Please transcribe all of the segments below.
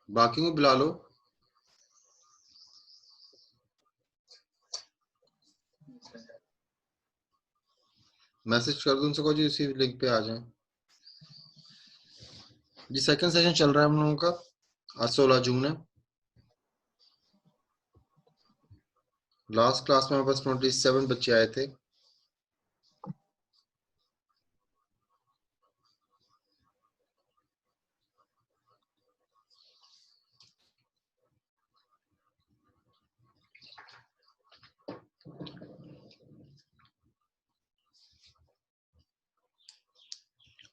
बाकी को बुला लो, मैसेज कर दो उनसे, को जी इसी लिंक पे आ जाएं। जी सेकंड सेशन चल रहा है हम लोगों का, आज 16 जून है। लास्ट क्लास में बस 27 बच्चे आए थे।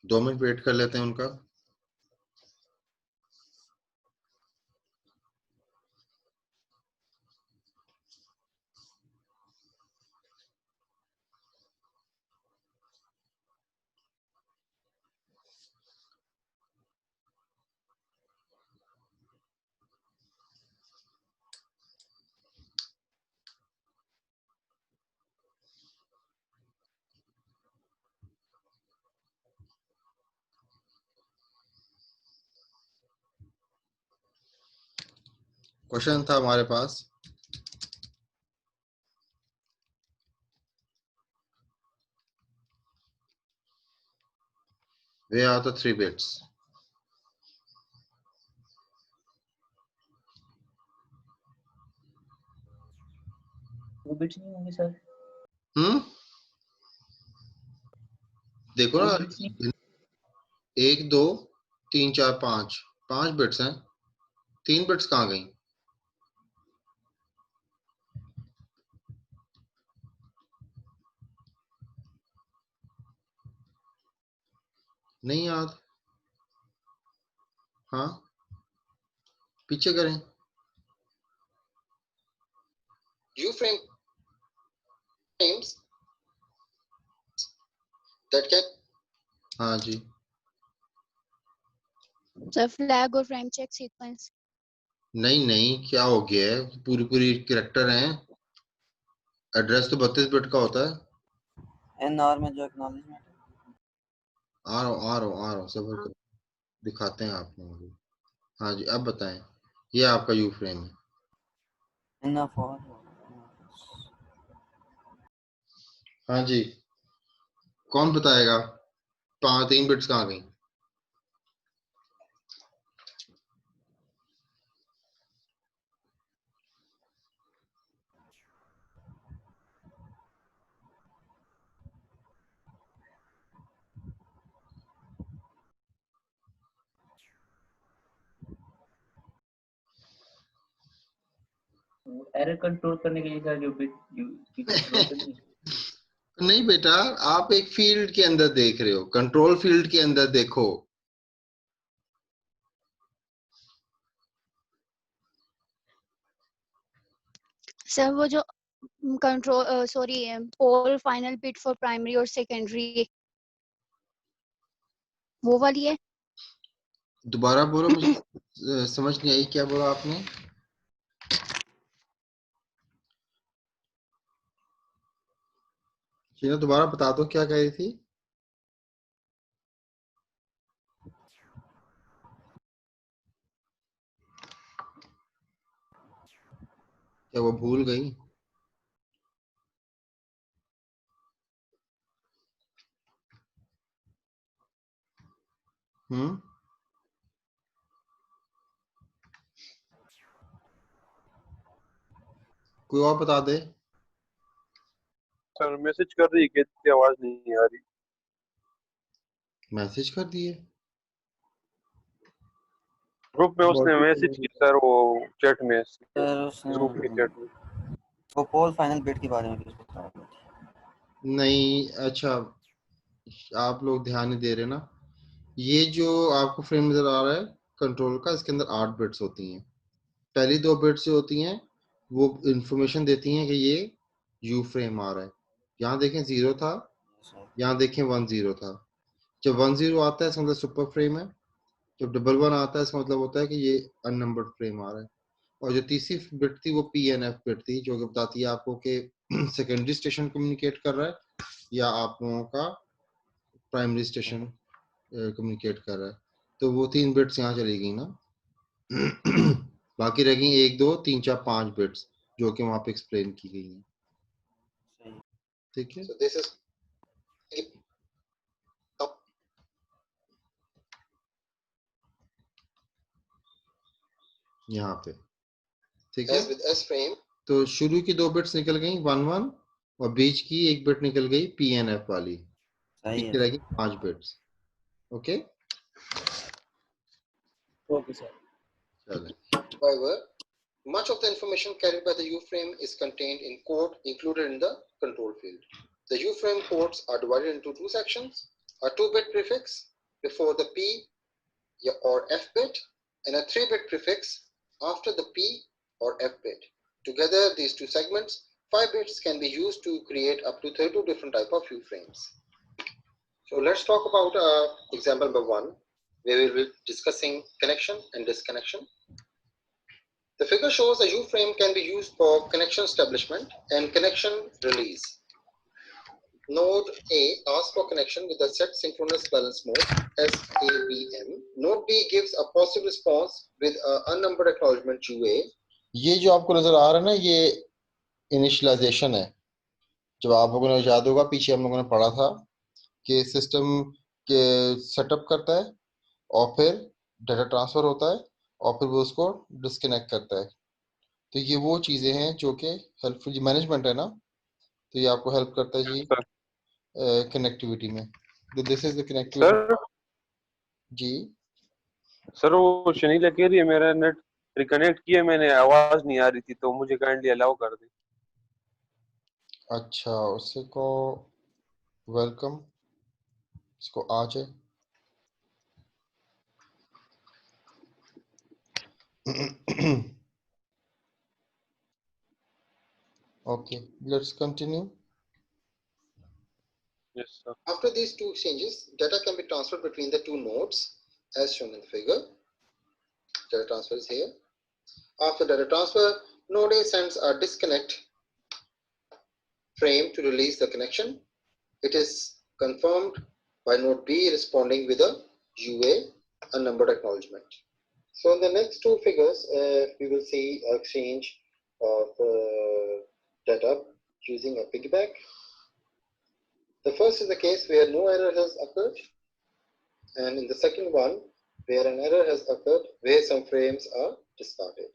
दो मिनट वेट कर लेते हैं उनका। क्वेश्चन था हमारे पास, वे आर द 3 बिट्स। वो बिट्स नहीं होंगे सर। देखो ना, वो बिट्स नहीं। 1 2 3 4 5, 5 बिट्स हैं, 3 बिट्स कहाँ गई? नहीं याद? हाँ, पीछे करें। यू फ्रेम्स दैट कैन, हाँ जी। सर फ्लैग और फ्रेम चेक सीक्वेंस। नहीं नहीं, क्या हो गया है, पूरी पूरी कैरेक्टर हैं। एड्रेस तो 32 बिट का होता है। एनआर में जो एक्नॉलेजमेंट है। आ रहा हूँ सबर करो, दिखाते हैं आप लोगों को। हाँ जी, अब बताएं, ये आपका यू फ्रेम है। NR for. हाँ जी, कौन बताएगा 3 बिट्स कहाँ गई? एरर कंट्रोल करने के लिए सर जो बिट की कंट्रोल करनी है। नहीं बेटा, आप एक फील्ड के अंदर देख रहे हो, कंट्रोल फील्ड के अंदर देखो। सर वो जो control sorry pole final bit for primary और सेकेंडरी, वो वाली है। दोबारा बोलो, मुझे समझ नहीं आई, क्या बोला आपने? शीना दोबारा बता दो, क्या कह रही थी? क्या वो भूल गई? हम्म, कोई और बता दे। सर मैसेज कर रही है, कहती आवाज नहीं आ रही। मैसेज कर दिए ग्रुप में उसने मैसेज किया सर, वो चैट में, सर उसने ग्रुप के चैट में। वो पोल फाइनल बिट के बारे में कुछ बता रहा था। नहीं, अच्छा, आप लोग ध्यान नहीं दे रहे ना। ये जो आपको फ्रेम नजर आ रहा है कंट्रोल का, इसके अंदर 8 बिट्स होती हैं। पहली 2 बिट्स जो होती हैं वो इंफॉर्मेशन देती हैं कि ये यू फ्रेम आ रहा है। यहाँ देखें 0 था, यहाँ देखें 1 0 था। जब 1 0 आता है इसका मतलब सुपर फ्रेम है। जब 1 1 आता है इसका मतलब होता है कि ये अननंबर्ड फ्रेम आ रहा है। और जो तीसरी बिट थी वो PNF बिट थी, जो कि बताती है आपको कि सेकेंडरी स्टेशन कम्युनिकेट कर रहा है या आप लोगों का प्राइमरी स्टेशन कम्युनिकेट कर रहा है। तो वो 3 बिट्स यहाँ चली गई ना। बाकी रह गई 1 2 3 4 5 बिट्स जो कि वहां पे एक्सप्लेन की गई हैं। सही। ठीक है, so this is यहाँ पे, ठीक है। with S frame, तो शुरू की 2 बिट्स निकल गई 1 1 और बीच की 1 बिट निकल गई PNF वाली, सही पीछे है। रह गई 5 बिट्स। Okay, okay sir. चलें। However, much of the information carried by the U-frame is contained in code included in the control field. The U-frame ports are divided into 2 sections: a 2-bit prefix before the P or F bit and a 3-bit prefix after the P or F bit. Together, these 2 segments, 5 bits, can be used to create up to 32 different types of U-frames. So let's talk about example number 1, where we will be discussing connection and disconnection. The figure shows a U-frame can be used for connection establishment and connection release. Node A asks for connection with the set synchronous balance mode SABM. Node B gives a positive response with an unnumbered acknowledgement UA. ये जो आपको नजर आ रहा है ना, ये initialisation है। जब आप लोगों ने याद होगा पीछे हम लोगों ने पढ़ा था कि सिस्टम के सेटअप करता है और फिर डाटा ट्रांसफर होता है और फिर वो उसको डिस्कनेक्ट करता है। तो ये वो चीजें हैं जो कि हेल्पफुल मैनेजमेंट है ना, तो ये आपको हेल्प करता है जी कनेक्टिविटी में। तो this is the connectivity. Sir जी सर वो शनीला कह रही है मेरा नेट रिकनेक्ट किया मैंने, आवाज नहीं आ रही थी, तो मुझे काइंडली अलाउ कर दे। अच्छा, उससे को वेलकम, इसको आ जाए। Okay, let's continue. Yes sir. After these 2 exchanges, data can be transferred between the 2 nodes as shown in the figure. Data transfer is here. After data transfer, node A sends a disconnect frame to release the connection. It is confirmed by node B responding with a UA, unnumbered acknowledgement. So in the next 2 figures, we will see exchange of data using a piggyback. The first is the case where no error has occurred, and in the second one, where an error has occurred, where some frames are discarded.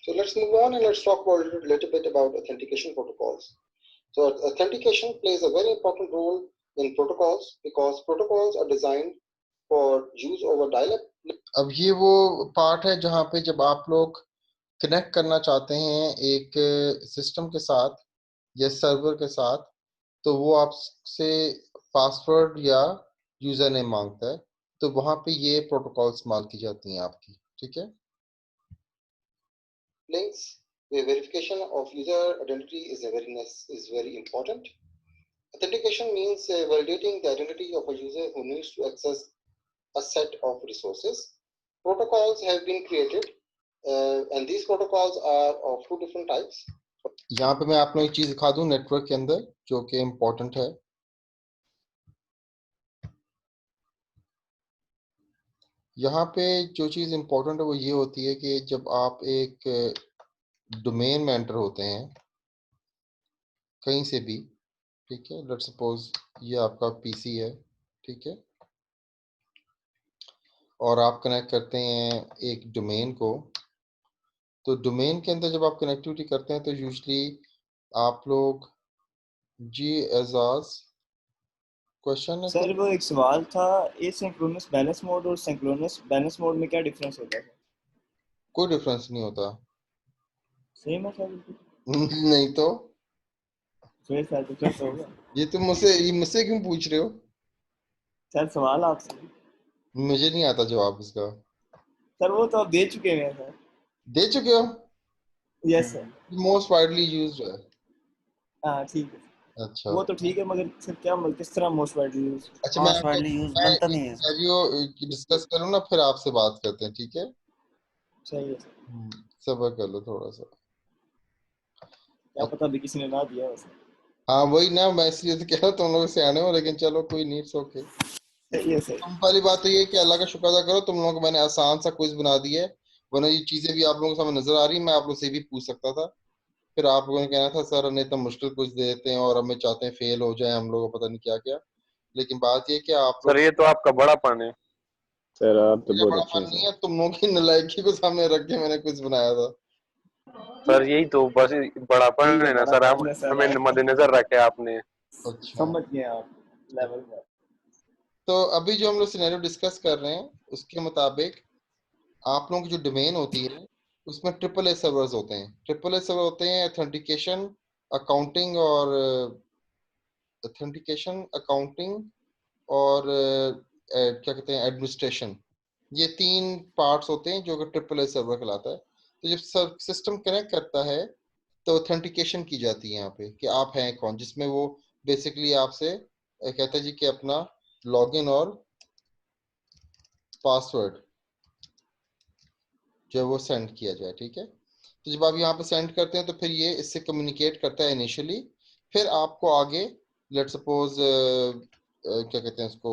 So let's move on and let's talk about a little bit about authentication protocols. So authentication plays a very important role in protocols because protocols are designed for use over dial-up. अब ये वो part है जहाँ पे जब आप लोग connect करना चाहते हैं एक सिस्टम के साथ या सर्वर के साथ, तो वो आपसे पासवर्ड या यूजर नेम मांगता है, तो वहां पे ये प्रोटोकॉल इस्तेमाल की जाती हैं आपकी। ठीक है, links where verification of user identity is very important. Authentication means validating the identity of a user who needs to access a set of resources. Protocols have been created and these protocols are of 2 different types. यहाँ पे मैं आप लोगों को एक चीज दिखा दूं नेटवर्क के अंदर जो कि इम्पोर्टेंट है। यहाँ पे जो चीज इम्पोर्टेंट है वो ये होती है कि जब आप एक डोमेन में एंटर होते हैं कहीं से भी, ठीक है, लेट्स सपोज ये आपका पीसी है, ठीक है, और आप कनेक्ट करते हैं एक डोमेन को, तो डोमेन के अंदर जब आप कनेक्टिविटी करते हैं तो यूजुअली आप लोग जी एजाज क्वेश्चन है सर वो एक सवाल था, एसिंक्रोनस बैलेंस मोड और सिंक्रोनस बैलेंस मोड में क्या डिफरेंस होता है? कोई डिफरेंस नहीं होता। सेम है सर? नहीं तो फिर सर डिफरेंस होगा। ये मुझसे क्यों पूछ रहे हो? सर सवाल आपसे। मुझे नहीं आता जवाब इसका। सर वो तो आप दे चुके हैं सर। दे चुके हो? Yes sir. Most widely used है। हाँ ठीक है। अच्छा, वो तो ठीक है, मगर सर क्या किस तरह मोस्ट वाइडली यूज? अच्छा मैं मोस्ट वाइडली यूज मैं बनता नहीं है। सिनेरियो डिस्कस करूँ ना, फिर आपसे बात करते हैं, ठीक है? सही है सर। सब्र कर लो थोड़ा सा। क्या पता भी किसी ने ना दिया वैसे। हाँ वही ना, मैं इसलिए तो कह रहा हूँ तुम लोग सियाने हो, लेकिन चलो कोई नहीं, इट्स ओके। सही है सर। तुम पहली बात तो ये कि अल्लाह का शुक्र अदा करो, तुम लोगों को मैंने आसान सा क्विज बना दिया है वरना ये चीजें भी आप लोगों के सामने नजर आ रही, मैं आप लोग से भी पूछ सकता था। फिर आप लोगों ने कहना था सर हमें इतना मुश्किल कुछ दे देते हैं और हमें चाहते हैं फेल हो जाए हम लोग, पता नहीं क्या क्या। लेकिन बात ये कि आप सर लोग, ये तो आपका बड़ापन है। सर आप तो मेरा बहुत बड़ा अच्छे फन हैं नहीं सर। है, तुम लोगों की नालायकी को सामने रख के मैंने कुछ बनाया था। सर यही तो बस बड़ापन यही है है ना बड़ा सर, आप पार्टनर सर हमें आपका। मद्देनजर रखे आपने। अच्छा, समझ गए आप लेवल पर। तो अभी जो हम लोग सिनेरियो डिस्कस कर रहे हैं उसके मुताबिक आप लोगों की जो डोमेन होती है उसमें ट्रिपल ए सर्वर्स होते हैं। ट्रिपल ए सर्वर होते हैं ऑथेंटिकेशन, अकाउंटिंग और ऑथेंटिकेशन, अकाउंटिंग और क्या कहते हैं एडमिनिस्ट्रेशन। ये तीन पार्ट्स होते हैं जो कि ट्रिपल ए सर्वर कहलाता है। तो जब सिस्टम कनेक्ट करता है तो ऑथेंटिकेशन की जाती है यहाँ पे कि आप हैं कौन, जिसमें वो बेसिकली आपसे कहता है जी कि अपना लॉगिन और पासवर्ड जो है वो सेंड किया जाए, ठीक है। तो जब आप यहाँ पे सेंड करते हैं तो फिर ये इससे कम्युनिकेट करता है इनिशियली, फिर आपको आगे लेट सपोज क्या कहते हैं उसको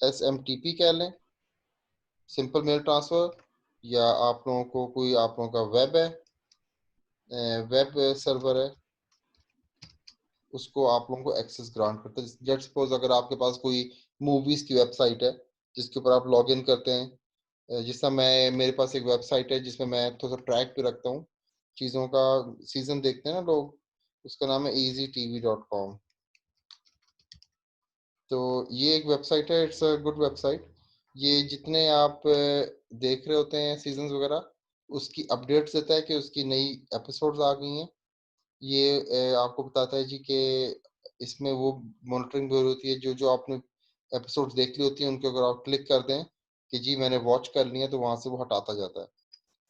SMTP कह लें, सिंपल मेल ट्रांसफर, या आप लोगों को कोई आप लोगों का वेब है, वेब सर्वर है, उसको आप लोगों को एक्सेस ग्रांट करता है। लेट सपोज अगर आपके पास कोई मूवीज की वेबसाइट है जिसके ऊपर आप लॉग इन करते हैं, जिस तरह मैं, मेरे पास एक वेबसाइट है जिसमें मैं थोड़ा सा ट्रैक पे रखता हूँ चीज़ों का, सीजन देखते हैं ना लोग, उसका नाम है easytv.com। तो ये एक वेबसाइट है, इट्स अ गुड वेबसाइट। ये जितने आप देख रहे होते हैं सीजन वगैरह, उसकी अपडेट्स देता है कि उसकी नई एपिसोड्स आ गई हैं। ये आपको बताता है जी कि इसमें वो मॉनिटरिंग भी हो रही होती है, जो जो आपने एपिसोड्स देख ली होती हैं उनके अगर आप क्लिक कर दें कि जी मैंने वॉच कर लिया, तो वहां से वो हटाता जाता है।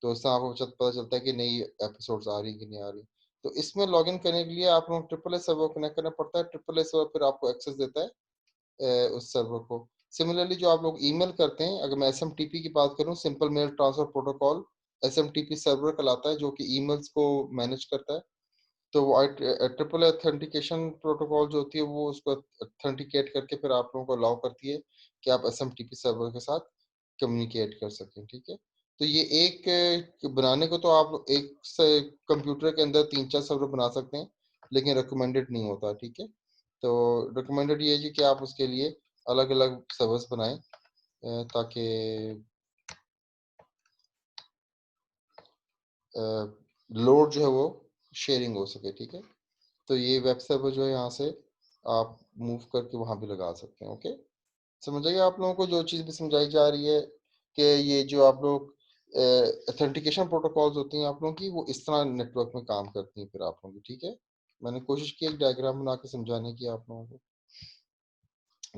तो इससे आपको पता चलता है कि नई एपिसोड्स आ रही कि नहीं आ रही। तो इसमें लॉगिन करने के लिए आप लोग ट्रिपल ए सर्वर कनेक्ट करना पड़ता है। ट्रिपल ए सर्वर फिर आपको एक्सेस देता है उस सर्वर को। सिमिलरली जो आप लोग ईमेल करते हैं, अगर मैं SMTP की बात करूं, simple mail transfer protocol, SMTP server कहलाता है जो कि ईमेल्स को मैनेज करता है। तो वो ट्रिपल ऑथेंटिकेशन प्रोटोकॉल जो होती है वो उसको ऑथेंटिकेट करके फिर आप लोगों को अलाउ करती है कि आप SMTP सर्वर के साथ कम्युनिकेट कर सकें, ठीक है। तो ये एक बनाने को तो आप एक से कंप्यूटर के अंदर 3-4 सर्वर बना सकते हैं, लेकिन रिकमेंडेड नहीं होता, ठीक है। तो रिकमेंडेड ये है जी कि आप उसके लिए अलग अलग सर्वर्स बनाएं ताकि लोड जो है वो शेयरिंग हो सके, ठीक है। तो ये वेब सर्वर जो है यहाँ से आप मूव करके वहां भी लगा सकते हैं, ओके। समझ आइए आप लोगों को जो चीज़ भी समझाई जा रही है कि ये जो आप लोग ऑथेंटिकेशन प्रोटोकॉल्स होती हैं आप लोगों की, वो इस तरह नेटवर्क में काम करती हैं फिर आप लोगों की, ठीक है। मैंने कोशिश की एक डायग्राम बना के समझाने की आप लोगों को।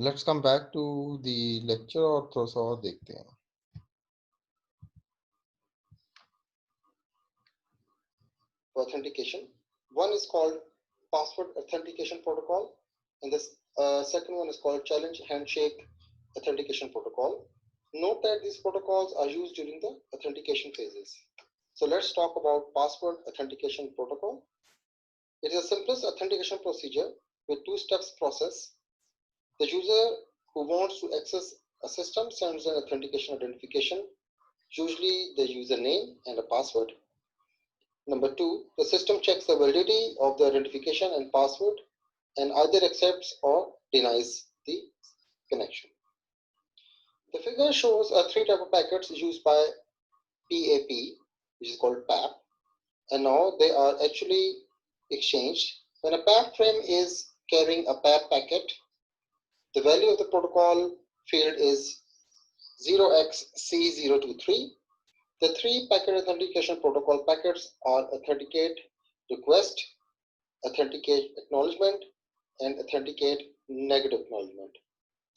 Let's come back to the lecture और थोड़ा सा और देखते हैं। Authentication, one is called password authentication protocol, and the second one is called challenge handshake authentication protocol. Note that these protocols are used during the authentication phases. So let's talk about password authentication protocol. It is the simplest authentication procedure with two steps process. The user who wants to access a system sends an authentication identification, usually the username and a password. Number two, the system checks the validity of the identification and password and either accepts or denies the connection. The figure shows three types of packets used by PAP, which is called PAP, and now they are actually exchanged. When a PAP frame is carrying a PAP packet, the value of the protocol field is 0xC023. The three packet authentication protocol packets are authenticate request, authenticate acknowledgement, and authenticate negative acknowledgement.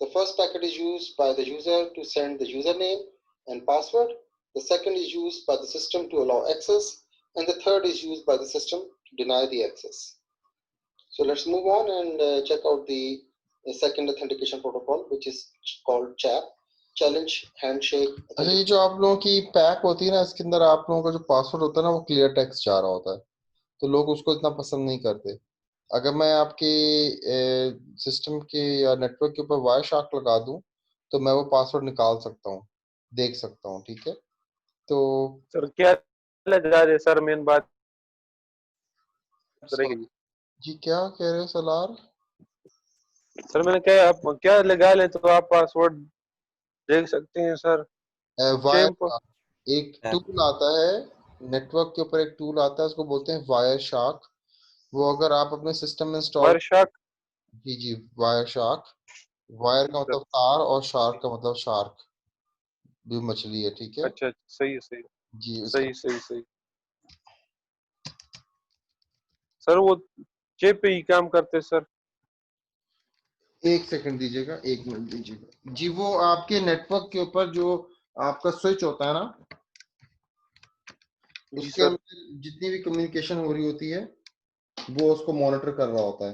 The first packet is used by the user to send the username and password. The second is used by the system to allow access, and the third is used by the system to deny the access. So let's move on and check out the second authentication protocol, which is called CHAP, challenge handshake. अच्छा, ये जो आप लोगों की pack होती है ना, इसके अंदर आप लोगों का जो पासवर्ड होता है ना वो क्लियर टेक्स्ट जा रहा होता है, तो लोग उसको इतना पसंद नहीं करते। अगर मैं आपके सिस्टम के या नेटवर्क के ऊपर वायर शार्क लगा दूं तो मैं वो पासवर्ड निकाल सकता हूँ, देख सकता हूँ, ठीक है। तो सर क्या लगा रहे सर, मेन बात रहेगी। जी क्या कह रहे हो सलार? सर मैंने क्या, आप क्या लगा ले तो आप पासवर्ड देख सकते हैं सर। वायर सेम एक टूल आता है, नेटवर्क के ऊपर एक टूल आता है, उसको बोलते हैं वायर शार्क। वो अगर आप अपने सिस्टम में इंस्टॉल, वर्षा। जी जी, वायर शार्क। वायर का मतलब तार और शार्क का मतलब शार्क, भी मछली है, ठीक है अच्छा सही है, सही जी। उसका सही सही सही। सर वो चिप पे ही काम करते सर। एक सेकंड दीजिएगा, 1 मिनट दीजिएगा जी। वो आपके नेटवर्क के ऊपर जो आपका स्विच होता है ना, जी उसके सर। अंदर जितनी भी कम्युनिकेशन हो रही होती है वो उसको मॉनिटर कर रहा होता है।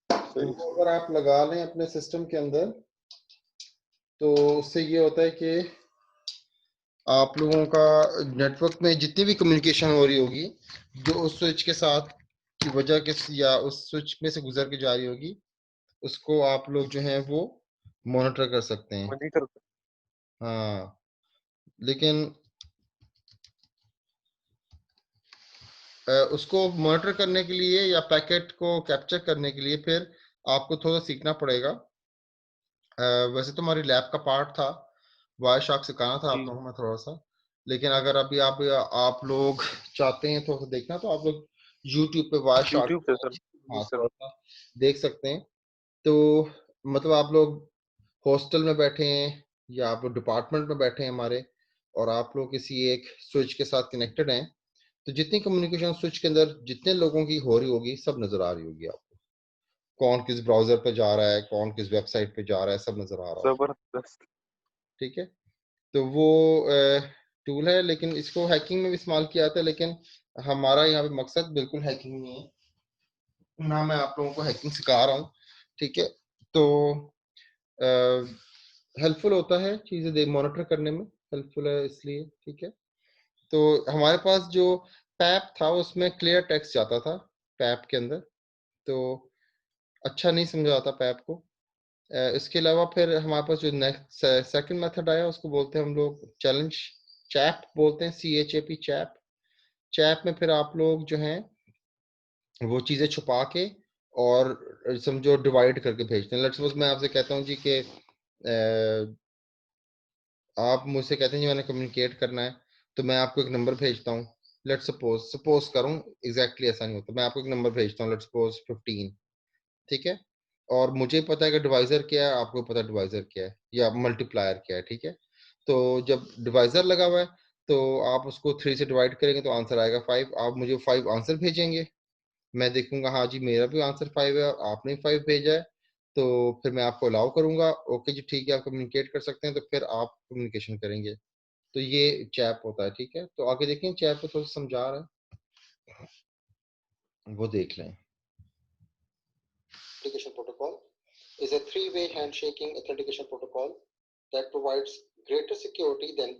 तो सही वो सही। अगर आप लगा लें अपने सिस्टम के अंदर, तो उससे ये होता है कि आप लोगों का नेटवर्क में जितनी भी कम्युनिकेशन हो रही होगी, जो उस स्विच के साथ की वजह के या उस स्विच में से गुजर के जा रही होगी, उसको आप लोग जो है वो मॉनिटर कर सकते हैं। मॉनिटर। हाँ, लेकिन उसको मॉनिटर करने के लिए या पैकेट को कैप्चर करने के लिए फिर आपको थोड़ा सीखना पड़ेगा। वैसे तो हमारी लैब का पार्ट था, वायर शार्क सिखाना था आप जी लोगों में थोड़ा सा। लेकिन अगर अभी आप लोग चाहते हैं थोड़ा सा देखना, तो आप लोग यूट्यूब पे वायर शार्क, यूट्यूब से सर। जी हाँ, सर। थोड़ा सा देख सकते हैं। तो मतलब आप लोग हॉस्टल में बैठे हैं या आप लोग डिपार्टमेंट में बैठे हैं हमारे, और आप लोग किसी एक स्विच के साथ कनेक्टेड हैं, तो जितनी कम्युनिकेशन स्विच के अंदर जितने लोगों की हो रही होगी सब नजर आ रही होगी आपको। कौन किस ब्राउजर पे जा रहा है, कौन किस वेबसाइट पे जा रहा है, सब नजर आ रहा होगा, जबरदस्त। ठीक है। तो वो टूल है, लेकिन इसको हैकिंग में भी इस्तेमाल किया जाता है, लेकिन हमारा यहाँ पे मकसद बिल्कुल हैकिंग नहीं है, ना मैं आप लोगों को हैकिंग सिखा रहा हूँ, ठीक है। तो हेल्पफुल होता है चीजें दे मॉनिटर करने में, हेल्पफुल है इसलिए, ठीक है। तो हमारे पास जो पैप था उसमें क्लियर टेक्स्ट जाता था पैप के अंदर, तो अच्छा नहीं समझा आता पैप को। इसके अलावा फिर हमारे पास जो नेक्स्ट सेकंड मेथड आया उसको बोलते हैं हम लोग चैलेंज, चैप बोलते हैं, CHAP, चैप। चैप में फिर आप लोग जो हैं वो चीज़ें छुपा के और समझो डिवाइड करके भेजते हैं। लेट्स सपोज मैं आपसे कहता हूँ जी कि आप मुझसे कहते हैं जी मैंने कम्युनिकेट करना है, तो मैं आपको एक नंबर भेजता हूँ। लेट्स सपोज सपोज करूँ, एग्जैक्टली ऐसा नहीं होता, मैं आपको एक नंबर भेजता हूँ, लेट्स सपोज 15, ठीक है। और मुझे पता है कि डिवाइजर क्या है, आपको पता है डिवाइजर क्या है या मल्टीप्लायर क्या है, ठीक है। तो जब डिवाइजर लगा हुआ है, तो आप उसको 3 से डिवाइड करेंगे तो आंसर आएगा 5। आप मुझे 5 आंसर भेजेंगे, मैं देखूंगा हाँ जी मेरा भी आंसर 5 है और आपने 5 भेजा है, तो फिर मैं आपको अलाउ करूंगा, ओके जी ठीक है आप कम्युनिकेट कर सकते हैं, तो फिर आप कम्युनिकेशन करेंगे। तो ये चैप होता है, ठीक है। तो आगे देखें, चैप को थोड़ा समझा रहा है, वो देख लें। Authentication protocol is a three-way handshaking authentication protocol that provides greater security than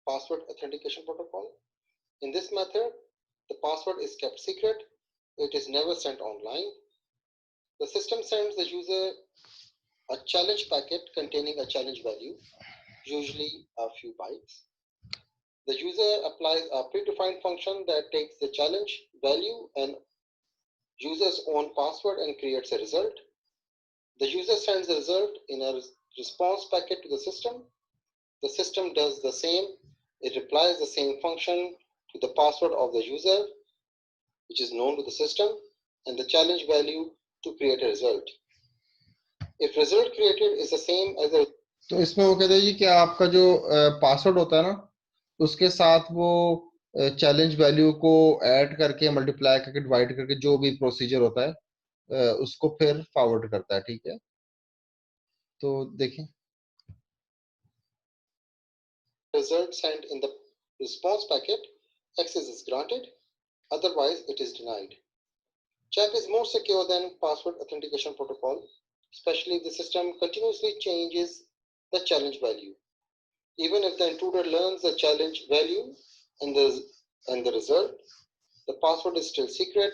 password authentication protocol. In this method, the password is kept secret. It is never sent online. The system sends the user a challenge packet containing a challenge value, usually a few bytes. The user applies a predefined function that takes the challenge value and user's own password and creates a result. The user sends the result in a response packet to the system. The system does the same. It applies the same function to the password of the user, which is known to the system, and the challenge value to create a result. If result created is the same as the, तो इसमें वो कहते हैं जी कि आपका जो password होता है ना, उसके साथ वो चैलेंज वैल्यू को ऐड करके मल्टीप्लाई करके डिवाइड करके जो भी प्रोसीजर होता है उसको फिर फॉरवर्ड करता है, ठीक है। तो देखें, result sent in the response packet, access is granted, otherwise it is denied. CHAP is more secure than password authentication protocol, especially if the system continuously changes the challenge value. Even if the intruder learns the challenge value and the result, the password is still secret.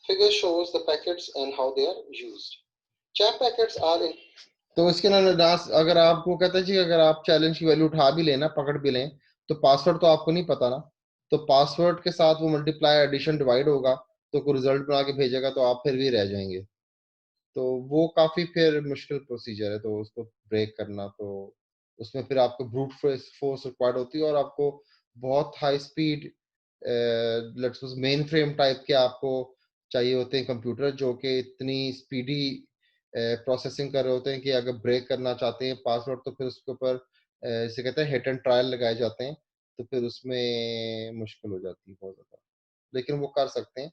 Figure shows the packets and how they are used. CHAP packets are in, तो इसके ना अगर आपको कहता है जी अगर आप challenge की वैल्यू उठा भी लेना, पकड़ भी लें, तो पासवर्ड तो आपको नहीं पता ना, तो पासवर्ड के साथ वो मल्टीप्लाई एडिशन डिवाइड होगा, तो कोई रिजल्ट बना के भेजेगा तो आप फिर भी रह जाएंगे। तो वो काफी फिर मुश्किल प्रोसीजर है, तो उसको ब्रेक करना, तो उसमें फिर आपको ब्रूट फोर्स रिक्वायर्ड होती है, और आपको बहुत high speed let's suppose main frame type के आपको चाहिए होते हैं कंप्यूटर, जो कि इतनी स्पीडी प्रोसेसिंग कर रहे होते हैं कि अगर ब्रेक करना चाहते हैं पासवर्ड, तो फिर उसके ऊपर इसे कहते हैं हिट एंड ट्रायल लगाए जाते हैं, तो फिर उसमें मुश्किल हो जाती है बहुत ज्यादा, लेकिन वो कर सकते हैं।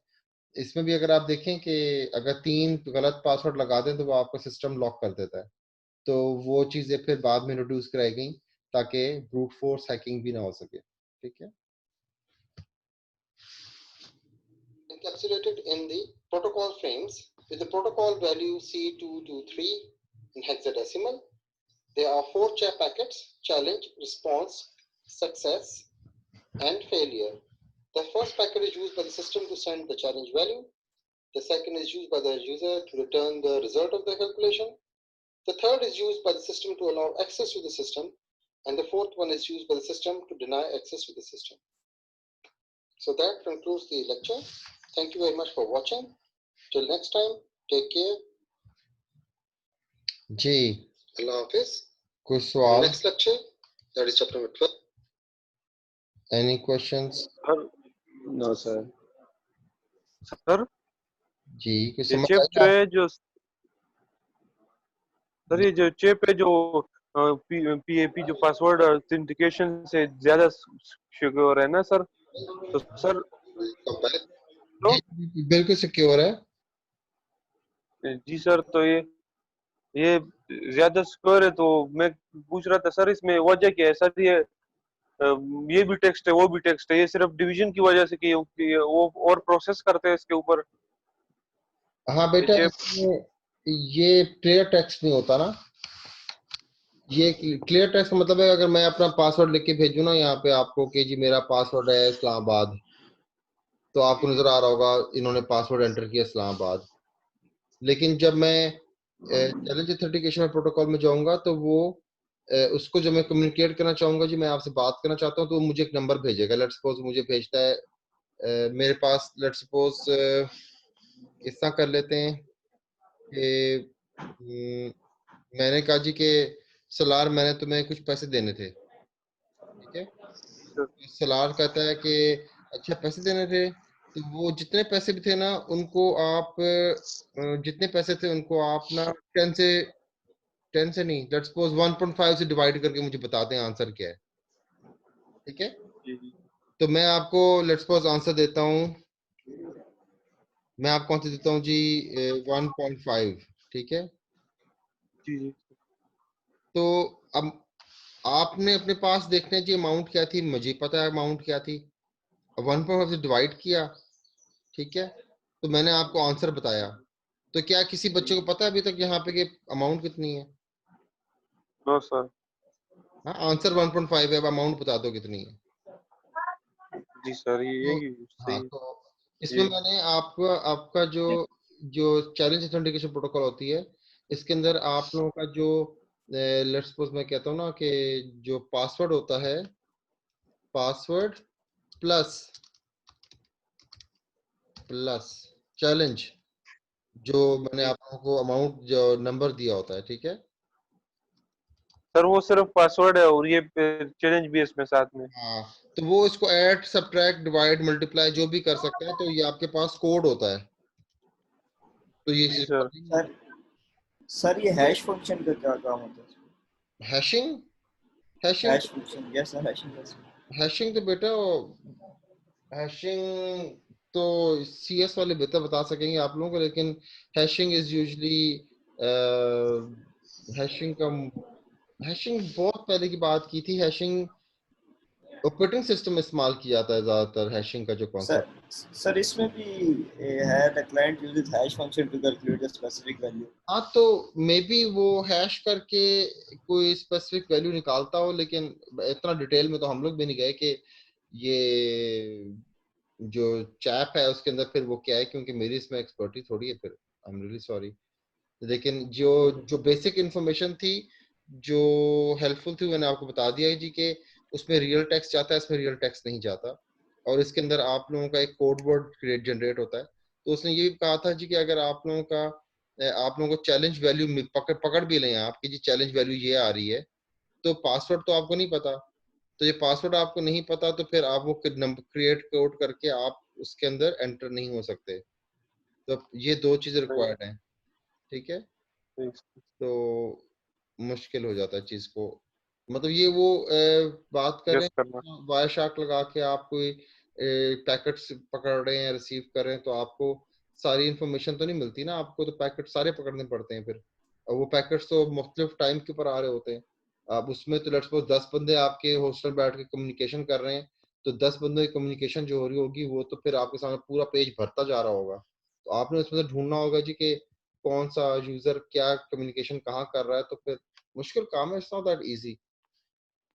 इसमें भी अगर आप देखें कि अगर 3 गलत पासवर्ड लगा दें तो वो आपका सिस्टम लॉक कर देता है, तो वो चीजें फिर बाद में इंट्रोड्यूस कराई गई ताकि ब्रूट फोर्स हैकिंग भी ना हो सके। ठीक है। Encapsulated in the protocol frames with the protocol value C223 in hexadecimal, there are 4 chat packets: challenge, response, success, and failure. The first packet is used by the system to send the challenge value. The second is used by the user to return the result of the calculation. The third is used by the system to allow access to the system. And the fourth one is used by the system to deny access to the system. So that concludes the lecture. Thank you very much for watching. Till next time, take care. Ji, Allah Hafiz. कोई सवाल? Next lecture, that is chapter number 12. Any questions? No sir. Sir ji, कोई ये समझ chip आई जो आप? है जो sir ये जो चिप है जो पीएपी जो पासवर्ड ऑथेंटिकेशन से ज्यादा सिक्योर है ना सर, तो सर तो जी, बिल्कुल सिक्योर है। जी सर, तो ये ज्यादा सिक्योर है, तो मैं पूछ रहा था सर इसमें वजह क्या है सर? ये भी टेक्स्ट है वो भी टेक्स्ट है, ये सिर्फ डिवीजन की वजह से कि वो और प्रोसेस करते हैं इसके ऊपर हाँ ये बेटा, चिप? इसमें ये क्लियर टेक्स्ट नहीं होता ना। ये क्लियर टेक्स्ट का मतलब है अगर मैं अपना पासवर्ड लिख के भेजूँ ना यहाँ पे आपको कि जी मेरा पासवर्ड है इस्लामाबाद, तो आपको नजर आ रहा होगा इन्होंने पासवर्ड एंटर किया इस्लामाबाद। लेकिन जब मैं चैलेंज ऑथेंटिकेशन प्रोटोकॉल में जाऊंगा तो वो उसको जब मैं कम्युनिकेट करना चाहूंगा, जी मैं आपसे बात करना चाहता हूँ, तो वो मुझे एक नंबर भेजेगा। लेट्स सपोज मुझे भेजता है मेरे पास, लेट्स सपोज इस तरह कर लेते हैं कि मैंने कहा जी कि सलार मैंने तुम्हें कुछ पैसे देने थे, ठीक है। सलार कहता है कि अच्छा पैसे देने थे, तो वो जितने पैसे भी थे ना उनको आप जितने पैसे थे उनको आप ना 10 से नहीं, लेट्स सपोज 1.5 से डिवाइड करके मुझे बता दें आंसर क्या है। ठीक है, तो मैं आपको लेट्स सपोज आंसर देता हूँ, मैं आपको आंसर देता हूँ जी 1.5। ठीक है, जी जी तो अब आपने अपने पास देखना है जी अमाउंट क्या थी, मुझे पता है अमाउंट क्या थी, 1.5 से डिवाइड किया, ठीक है, तो मैंने आपको आंसर बताया। तो क्या किसी बच्चे को पता है अभी तक यहाँ पे कि अमाउंट कितनी है? No sir. हाँ, आंसर 1.5 है, अब अमाउंट बता दो कितनी है। जी सर, तो ये हाँ, सही तो इसमें ये मैंने आपको आपका जो जो चैलेंज ऑथेंटिकेशन प्रोटोकॉल होती है, इसके अंदर आप लोगों का जो लेट्स सपोज मैं कहता हूँ ना कि जो पासवर्ड होता है, पासवर्ड प्लस प्लस चैलेंज, जो मैंने आप लोगों को अमाउंट जो नंबर दिया होता है, ठीक है। सर वो सिर्फ पासवर्ड है और ये चैलेंज भी है इसमें साथ में? हाँ, तो वो इसको ऐड सब्ट्रैक्ट डिवाइड मल्टीप्लाई जो भी कर सकता है, तो ये आपके पास कोड होता है, तो ये जी सर। सर सर ये हैश फंक्शन का क्या काम होता है? Hashing hashing hash function, yes sir, hashing. Hashing तो बेटा हैशिंग तो सीएस वाले बेहतर बता सकेंगे आप लोगों को, लेकिन हैशिंग इज यूजली हैशिंग का हैशिंग बहुत पहले की बात की थी। हैशिंग ऑपरेटिंग सिस्टम में इस्तेमाल किया जाता है ज्यादातर, हैशिंग का जो सर कॉन्सेप्ट। सर इसमें भी है, the client uses hash function to calculate the specific value. हाँ, तो मे बी वो हैश करके कोई स्पेसिफिक वैल्यू निकालता हो, लेकिन इतना डिटेल में तो हम लोग भी नहीं गए कि ये जो चैप है उसके अंदर फिर वो क्या है, क्योंकि मेरी इसमें एक्सपर्टीज थोड़ी है, फिर आई एम रियली सॉरी। लेकिन जो जो बेसिक इंफॉर्मेशन थी जो हेल्पफुल थी मैंने आपको बता दिया है जी, कि उसमें रियल टेक्स्ट जाता है, इसमें रियल टेक्स्ट नहीं जाता। और इसके अंदर आप लोगों का एक कोड वर्ड जनरेट होता है। तो उसने ये भी कहा था जी कि अगर आप लोगों का आप लोगों को चैलेंज वैल्यू पकड़ भी लें आपकी जी चैलेंज वैल्यू ये आ रही है, तो पासवर्ड तो आपको नहीं पता, तो ये पासवर्ड आपको नहीं पता तो फिर आप वो नंबर क्रिएट कोड करके आप उसके अंदर एंटर नहीं हो सकते। तो ये दो चीजें रिक्वायर्ड हैं, ठीक है। तो मुश्किल हो जाता है चीज को, मतलब ये वो बात करें गेस करना। वायर शार्क लगा के आप कोई पैकेट्स पकड़ रहे हैं, रिसीव कर रहे हैं, तो आपको सारी इंफॉर्मेशन तो नहीं मिलती ना, आपको तो पैकेट सारे पकड़ने पड़ते हैं फिर। और वो पैकेट्स तो मुख्तलिफ टाइम के ऊपर आ रहे होते हैं। अब उसमें तो लेट्स सपोज 10 बंदे आपके हॉस्टल बैठ के कम्युनिकेशन कर रहे हैं, तो 10 बंदों की कम्युनिकेशन जो हो रही होगी वो तो फिर आपके सामने पूरा पेज भरता जा रहा होगा। तो आपने उसमें से ढूंढना होगा जी कि कौन सा यूजर क्या कम्युनिकेशन कहाँ कर रहा है, तो फिर मुश्किल काम है, इट्स नॉट दैट इजी,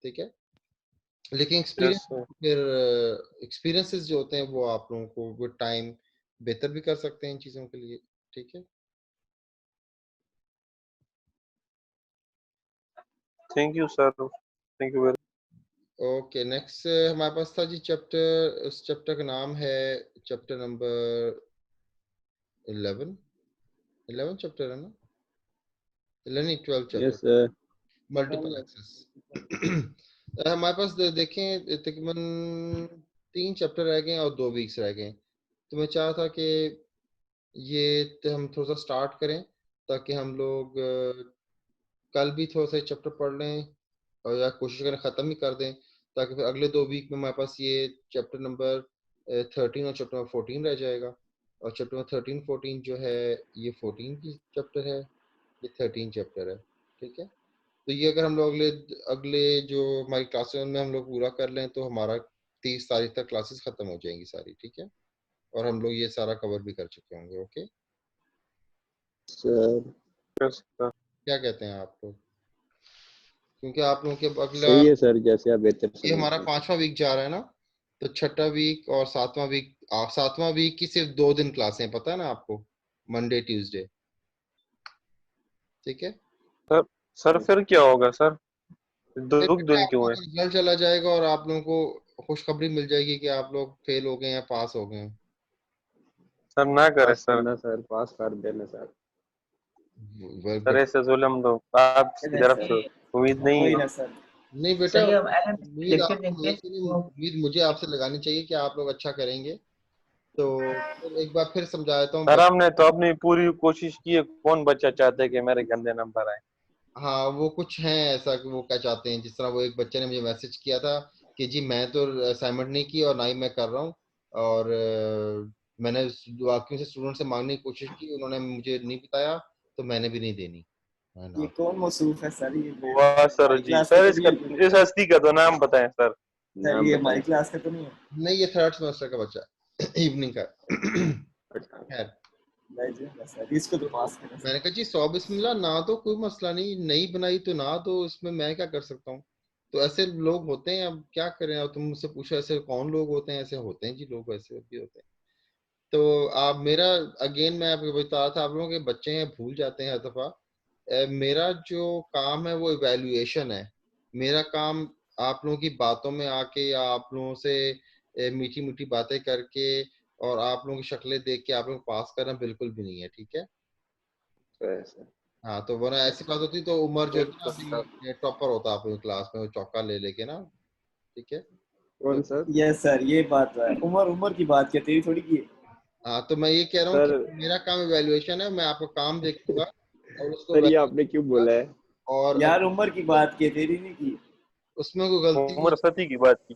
ठीक है। लेकिन यस एक्सपीरियंस फिर एक्सपीरियंसेस जो होते हैं वो आप लोगों को विद टाइम बेहतर भी कर सकते हैं इन चीज़ों के लिए, ठीक है। Thank you sir, thank you very. Okay next हमारे पास था जी चैप्टर, उस चैप्टर का नाम है चैप्टर नंबर 11 चैप्टर है ना, 11 12 yes chapter, sir. Multiple access. हमारे पास देखें तकरीबन 3 चैप्टर रह गए और 2 वीक्स रह गए। तो मैं चाह था कि ये हम थोड़ा सा स्टार्ट करें ताकि हम लोग कल भी थोड़ा सा चैप्टर पढ़ लें और या कोशिश करें ख़त्म ही कर दें, ताकि फिर अगले 2 वीक में हमारे पास ये चैप्टर नंबर 13 और चैप्टर नंबर 14 रह जाएगा। और चैप्टर नंबर 13 14 जो है ये 14 की चैप्टर है, ये 13 चैप्टर है, ठीक है। तो ये अगर हम लोग अगले अगले जो हमारी क्लासेस में हम लोग पूरा कर लें तो हमारा 30 तारीख तक क्लासेस खत्म हो जाएंगी सारी, ठीक है। और हम लोग ये सारा कवर भी कर चुके होंगे, ओके। Sir yes sir. क्या कहते हैं आप लोग, क्योंकि आप लोगों के अगला सही है सर, जैसे आप बेहतर ये हमारा समझते हैं। 5वां वीक जा रहा है ना, तो छठा वीक और 7वां वीक, 7वां वीक की सिर्फ 2 दिन क्लासें हैं, पता है ना आपको, मंडे ट्यूसडे, ठीक है। सर सर फिर क्या होगा सर, फिर दो बेटा दिन आप क्यों लोगों है? का रिजल्ट चला जाएगा और आप लोगों को खुशखबरी मिल जाएगी कि आप लोग फेल हो गए हैं पास हो गए हैं। सर ना करे पास सर, करना सर, पास कर देना सर। सर ऐसे जुल्म तो आपकी तरफ से उम्मीद नहीं वही है। ना सर। नहीं बेटा, सर ये हम उम्मीद लेक्चर आपको देखते हैं वैसे नहीं, तो उम्मीद मुझे आपसे लगानी चाहिए कि आप लोग अच्छा करेंगे। तो फिर एक बार फिर समझा देता हूँ सर हमने तो अपनी पूरी कोशिश की है, कौन बच्चा चाहता है कि मेरे गंदे नंबर आए? हाँ वो कुछ हैं ऐसा कि वो क्या चाहते हैं, जिस तरह वो एक बच्चे ने मुझे मैसेज किया था कि जी मैं तो असाइनमेंट नहीं की और ना ही मैं कर रहा हूँ, और मैंने बाकियों से स्टूडेंट से मांगने की कोशिश की, उन्होंने मुझे नहीं बताया तो मैंने भी नहीं देनी है ये ना। कौन मौसूफ है सर? ये वाह सर हमारी जी, क्लास का सर तो इसका, नहीं है। इस हस्ती का तो नाम बताएं सर। सर नाम ये बताएं हमारी सर। क्लास का तो नहीं है। नहीं ये 3rd सेमेस्टर का बच्चा है इवनिंग का। अच्छा। खैर नहीं जी ना सर, इसको तो पास करें सर। मैंने कहा जी 100 बिस्मिल्लाह, ना तो कोई मसला नहीं, नहीं बनाई तो ना, तो इसमें मैं क्या कर सकता हूँ। तो ऐसे लोग होते हैं, अब क्या करें, अब तुम मुझसे पूछो ऐसे कौन लोग होते हैं, ऐसे होते हैं जी लोग, ऐसे भी होते हैं। तो आप मेरा अगेन मैं आपको बता रहा था, आप लोगों के बच्चे हैं भूल जाते हैं हर दफा। मेरा जो काम है वो इवैल्यूएशन है। मेरा काम आप लोगों की बातों में आके या आप लोगों से मीठी मीठी बातें करके और आप लोगों की शक्लें देख के आप लोग पास करना बिल्कुल भी नहीं है, ठीक है। सर हाँ तो वरना ऐसी बात होती तो उमर जो एक होती ना तो सर, अभी टॉपर होता आप लोगों की क्लास में, वो चौका ले लेके ना, ठीक है। कौन तो सर? यस सर, ये बात तो है। उमर उमर की बात क्या, तेरी थोड़ी की है। हाँ तो मैं ये कह रहा हूँ कि सर मेरा काम इवैल्यूएशन है, मैं आपका काम देखूंगा और उसको सर ये वैल्यू आपने क्यों दूंगा, बोला है? और यार उमर की बात की है, तेरी नहीं की। उसमें कोई गलती हुई उम्र सती की बात की।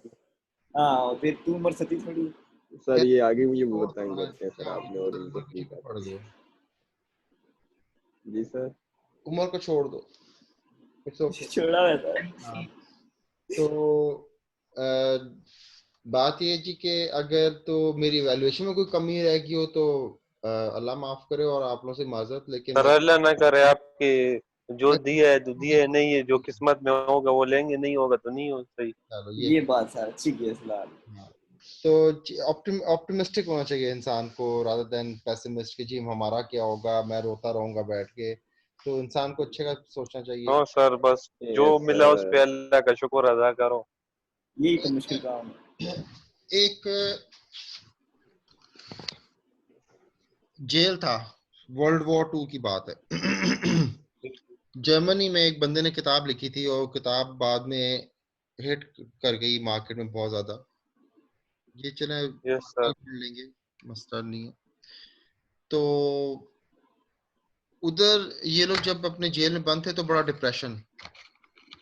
हाँ, और फिर तू उमर सती थोड़ी है। सर खैर, ये आगे मुझे छोड़ बहुत दो तंग ना, करते हैं सर क्या आपने, और इनको उमर को ठीक चुप पड़ है। दो, जी सर। उमर को छोड़ दो, इट्स ओके। छोड़ा हुआ था। हाँ तो अ, बात ये है जी कि अगर तो मेरी इवैल्यूएशन में कोई कमी रह गई हो तो अल्लाह माफ करे और आप लोगों से माजरत, लेकिन सर मैं अल्लाह ना करे आपके, जो मैं दिया है तो दिया है, नहीं है जो किस्मत में होगा वो लेंगे, नहीं होगा तो नहीं हो सही। चलो ये बात सर अच्छी की है सलाह। हाँ। तो ऑप्टिमिस्टिक होना चाहिए इंसान को रादर देन पेसिमिस्ट कि जी हमारा क्या होगा, मैं रोता रहूंगा बैठ के। तो इंसान को अच्छे का सोचना चाहिए। हाँ सर, बस जो यस मिला उस पे सर। अल्लाह का शुक्र अदा करो। यही तो मुश्किल काम है। एक जेल था, वर्ल्ड वॉर 2 की बात है। जर्मनी में एक बंदे ने किताब लिखी थी और किताब बाद में हिट कर गई मार्केट में बहुत ज्यादा। ये चले यस सर। पढ़ लेंगे, मसला नहीं है। तो उधर ये लोग जब अपने जेल में बंद थे तो बड़ा डिप्रेशन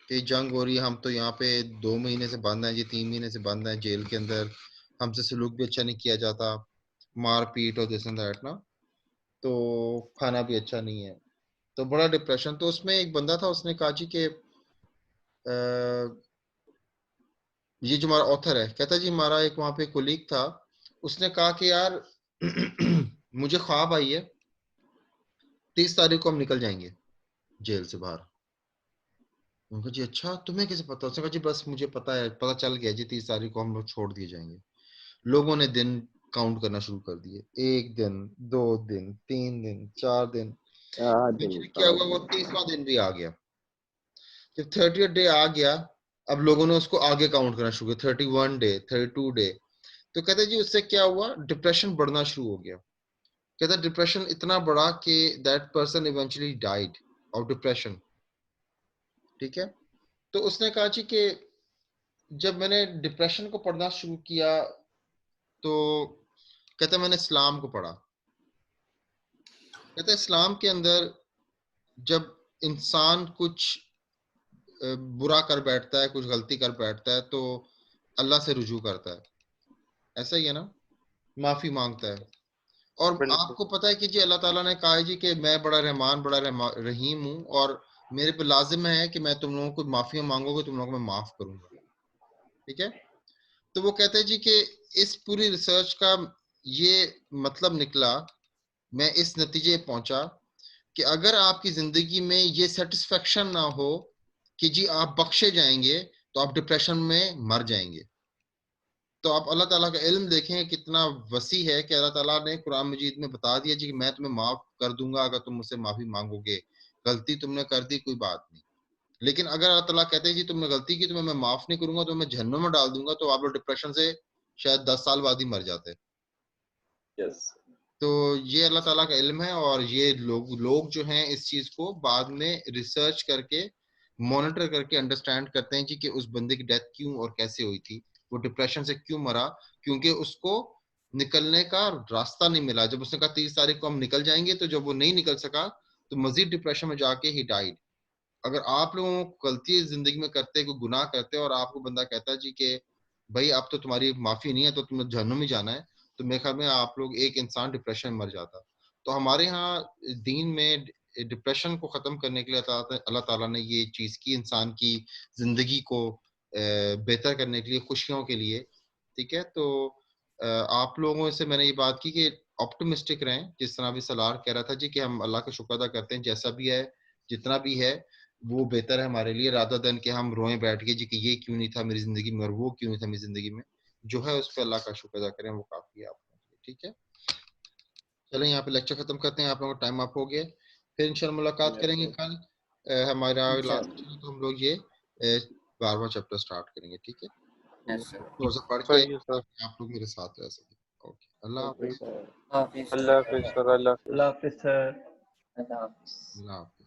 कि जंग हो रही है, हम तो यहाँ पे 2 महीने से बंद हैं जी, 3 महीने से बंद हैं जेल के अंदर, हमसे सलूक भी अच्छा नहीं किया जाता, मार पीट और दिस एंड दैट ना, तो खाना भी अच्छा नहीं है, तो बड़ा डिप्रेशन। तो उसमें एक बंदा था, उसने कहा जी कि ये जो हमारा ऑथर है कहता जी हमारा एक वहां पे कोलीग था, उसने कहा कि यार मुझे ख्वाब आई है 30 तारीख को हम निकल जाएंगे जेल से बाहर। उन्होंने कहा जी अच्छा तुम्हें कैसे पता? उसने कहा जी बस मुझे पता है, पता चल गया जी 30 तारीख को हम लोग छोड़ दिए जाएंगे। लोगों ने दिन काउंट करना शुरू कर दिए, 1 दिन, 2 दिन, 3 दिन, 4 दिन। दिन क्या हुआ, वो 30वां दिन भी आ गया। जब 30th डे आ गया, अब लोगों ने उसको आगे काउंट करना शुरू किया, 31 डे, 32 डे। तो कहते जी उससे क्या हुआ, डिप्रेशन बढ़ना शुरू हो गया। कहता डिप्रेशन इतना बड़ा कि that person eventually died of depression. ठीक है, तो उसने कहा जी कि जब मैंने डिप्रेशन को पढ़ना शुरू किया तो कहता मैंने इस्लाम को पढ़ा। कहता इस्लाम के अंदर जब इंसान कुछ बुरा कर बैठता है, कुछ गलती कर बैठता है, तो अल्लाह से रुजू करता है, ऐसा ही है ना, माफी मांगता है। और बिल्कुल। आपको पता है कि जी अल्लाह ताला ने कहा है जी कि मैं बड़ा रहमान बड़ा रहीम हूँ और मेरे पे लाजिम है कि मैं तुम लोगों को माफी मांगोगे तुम लोगों को मैं माफ करूंगा। ठीक है, तो वो कहते हैं जी कि इस पूरी रिसर्च का ये मतलब निकला, मैं इस नतीजे पहुंचा कि अगर आपकी जिंदगी में ये सेटिस्फेक्शन ना हो कि जी आप बख्शे जाएंगे, तो आप डिप्रेशन में मर जाएंगे। तो आप अल्लाह ताला का इल्म देखें कितना वसी है कि अल्लाह ताला ने कुरान मजीद में बता दिया जी कि मैं तुम्हें माफ कर दूंगा अगर तुम मुझसे माफी मांगोगे। गलती तुमने कर दी कोई बात नहीं, लेकिन अगर अल्लाह ताला कहते हैं जी तुमने गलती की, तुम्हें मैं माफ नहीं करूंगा, तो मैं जहन्नुम में डाल दूंगा, तो आप लोग डिप्रेशन से शायद 10 साल बाद ही मर जाते। यस। तो ये अल्लाह ताला का इल्म है और ये लोग जो हैं इस चीज को बाद में रिसर्च करके मॉनिटर करके अंडरस्टैंड करते हैं जी कि उस बंदे की डेथ क्यों और कैसे हुई थी, वो डिप्रेशन से क्यों मरा, क्योंकि उसको निकलने का रास्ता नहीं मिला। जब उसने कहा 30 तारीख को हम निकल जाएंगे, तो जब वो नहीं निकल सका तो मजीद डिप्रेशन में जाके ही डाइड। अगर आप लोगों को गलती जिंदगी में करते, कोई गुनाह करते और आपको बंदा कहता है जी कि भाई अब तो तुम्हारी माफी नहीं है तो तुम्हें जहन्नुम में जाना है, तो मेरे ख्याल में आप लोग एक इंसान डिप्रेशन में मर जाता। तो हमारे यहाँ दीन में डिप्रेशन को खत्म करने के लिए अल्लाह ताला ने ये चीज की, इंसान की जिंदगी को बेहतर करने के लिए, खुशियों के लिए। ठीक है, तो आप लोगों से मैंने ये बात की कि ऑप्टिमिस्टिक रहें, जिस तरह भी सलार कह रहा था जी कि हम अल्लाह का शुक्र अदा करते हैं, जैसा भी है जितना भी है वो बेहतर है हमारे लिए, रादर देन कि हम रोएं बैठ के जी कि ये क्यों नहीं था मेरी जिंदगी में और वो क्यों नहीं था मेरी जिंदगी में। जो है उस पर अल्लाह का शुक्र अदा करें, वो काफी है आपको। ठीक है, चलें यहाँ पे लेक्चर खत्म करते हैं, आप लोगों का टाइम अप हो गया। फिर इंशाल्लाह मुलाकात करेंगे कल। हमारा लास्ट इंशाल्लाह। तो हम लोग ये 12वां चैप्टर स्टार्ट करेंगे। ठीक है, यस सर। थोड़ा सा पढ़ के सही है सर। आप लोग मेरे साथ रह सकें। ओके, अल्लाह ओके हाफिज। सर। हाफिज अल्लाह सर। हाफिज सर। अल्लाह हाफिज। अल्लाह हाफिज सर। अल्लाह हाफिज। अल्लाह हाफिज।